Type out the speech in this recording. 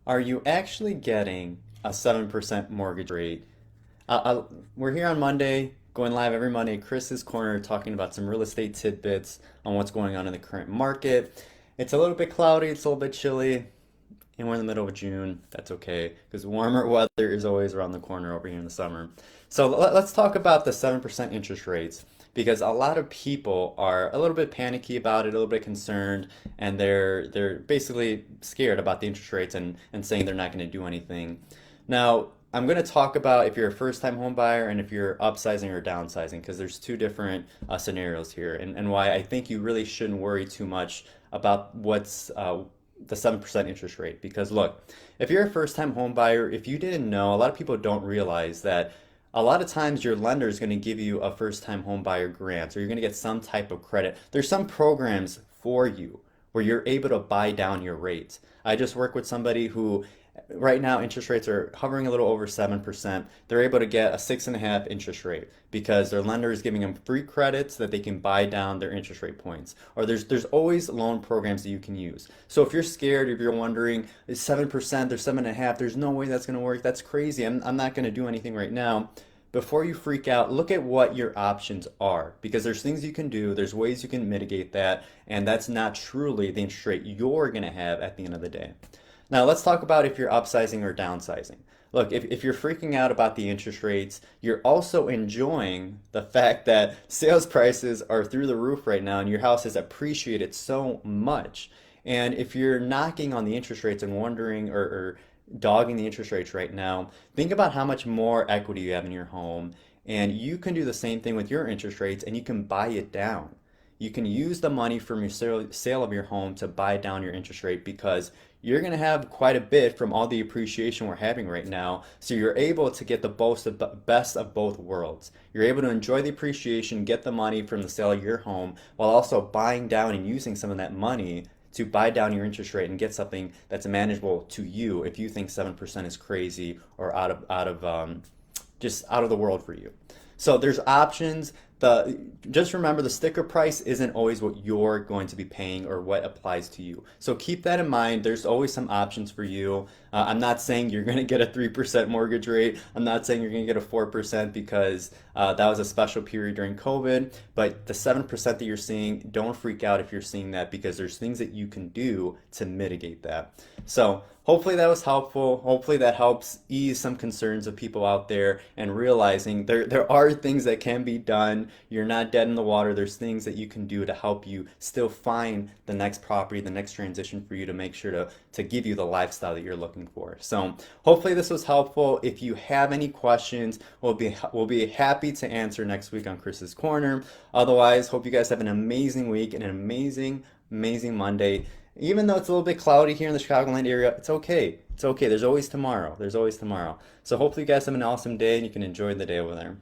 Are you actually getting a 7% mortgage rate? We're here on Monday, going live every Monday, Chris's Corner, talking about some real estate tidbits on what's going on in the current market. It's a little bit cloudy, it's a little bit chilly, and we're in the middle of June. That's okay, because warmer weather is always around the corner over here in the summer. So let's talk about the 7% interest rates, because a lot of people are a little bit panicky about it, a little bit concerned, and they're basically scared about the interest rates and saying they're not going to do anything. Now, I'm going to talk about if you're a first-time home buyer and if you're upsizing or downsizing, because there's two different scenarios here, and why I think you really shouldn't worry too much about what's the 7% interest rate. Because look, if you're a first-time home buyer, if you didn't know, a lot of people don't realize that a lot of times your lender is going to give you a first-time home buyer grant, or you're going to get some type of credit. There's some programs for you where you're able to buy down your rate. I just work with somebody who right now interest rates are hovering a little over 7%. They're able to get a 6.5 interest rate because their lender is giving them free credits that they can buy down their interest rate points. Or there's always loan programs that you can use. So if you're scared, if you're wondering, is 7%, there's 7.5, there's no way that's going to work. That's crazy. I'm not going to do anything right now. Before you freak out, look at what your options are, because there's things you can do, there's ways you can mitigate that, and that's not truly the interest rate you're going to have at the end of the day. Now, let's talk about if you're upsizing or downsizing. Look, if you're freaking out about the interest rates, you're also enjoying the fact that sales prices are through the roof right now and your house has appreciated so much. And if you're knocking on the interest rates and wondering or dogging the interest rates right now, think about how much more equity you have in your home. And you can do the same thing with your interest rates and you can buy it down. You can use the money from your sale of your home to buy down your interest rate because you're going to have quite a bit from all the appreciation we're having right now. So you're able to get the best of both worlds. You're able to enjoy the appreciation, get the money from the sale of your home, while also buying down and using some of that money to buy down your interest rate and get something that's manageable to you if you think 7% is crazy or just out of the world for you. So there's options. Just remember the sticker price isn't always what you're going to be paying or what applies to you. So keep that in mind. There's always some options for you. I'm not saying you're going to get a 3% mortgage rate. I'm not saying you're going to get a 4% because that was a special period during COVID. But the 7% that you're seeing, don't freak out if you're seeing that because there's things that you can do to mitigate that. So hopefully that was helpful. Hopefully that helps ease some concerns of people out there and realizing there are things that can be done. You're not dead in the water. There's things that you can do to help you still find the next property, the next transition for you to make sure to give you the lifestyle that you're looking for. So hopefully this was helpful. If you have any questions, we'll be happy to answer next week on Chris's Corner. Otherwise, hope you guys have an amazing week and an amazing Monday. Even though it's a little bit cloudy here in the Chicagoland area, it's okay. It's okay. There's always tomorrow. There's always tomorrow. So hopefully you guys have an awesome day and you can enjoy the day over there.